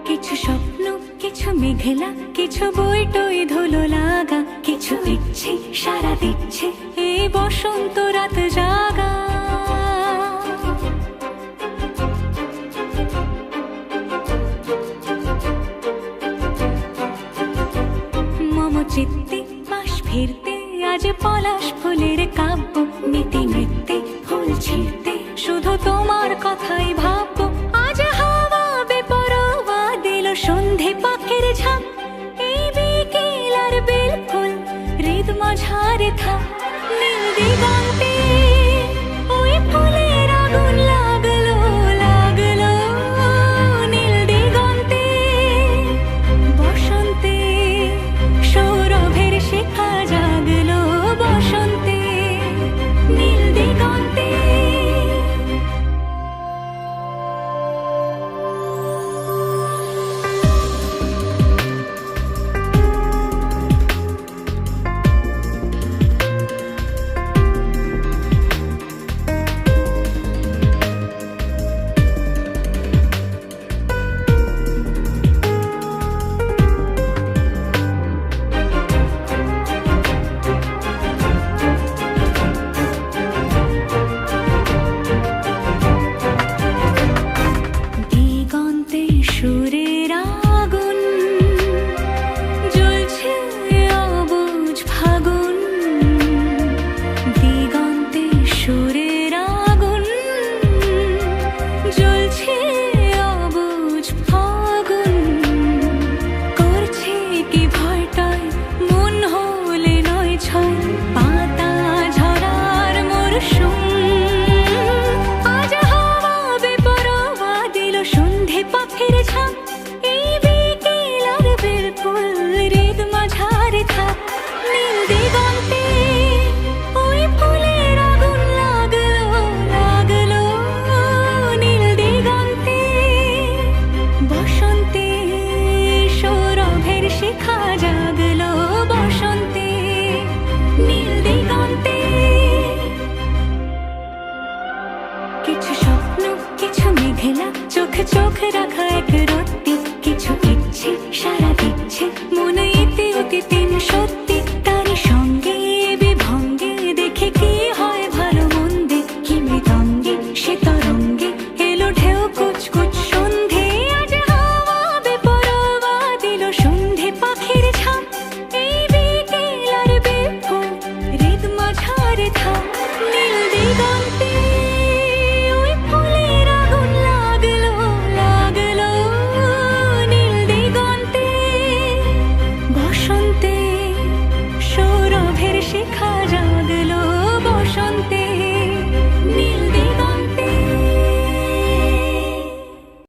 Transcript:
কিছু স্বপ্ন, কিছু মেঘলা, কিছু বইটই ধুলো লাগা, কিছু ইচ্ছে সারা দিচ্ছে এই বসন্ত রাত জাগা। মম চিত্তে পাশ ফিরতে আজ পলাশ ফুলের কাব্য, নীতি নৃত্যে ফুল ছিঁড়তে শুধু তোমার কথাই ভাববো। আজ হাওয়া বেপরোয়া দিল সন্ধে পাখির ঝাঁক, এই বিকেল আর বেল ফুল হৃদ মাঝারে থাক। নীল দিগন্তে ওই ফুলের আগুন লাগলো লাগলো, নীল দিগন্তে বসন্তে সৌরভের শিখা জাগলো, বসন্তে নীল দিগন্তে। দিগন্তে সুরের আগুন জ্বলছে অবুঝ ফাগুন, দিগন্তে সুরের আগুন জ্বলছে অবুঝ ফাগুন। করছে কি ভয়টায় মন হলে নয় ছয়, পাতা ঝরার মরশুম। আজ হাওয়া বেপরোয়া দিল সন্ধে পাখির ঝাঁক, এই বিকেল আর বেল ফুল হৃদ মাঝারে থাক। নীল দিগন্তে ওই ফুলের আগুন লাগলো লাগলো, নীল দিগন্তে বসন্তে সৌরভের শিখা জাগলো, বসন্তে নীল দিগন্তে। কিছু স্বপ্ন, কিছু মেঘলা, চোখে চোখ রাখা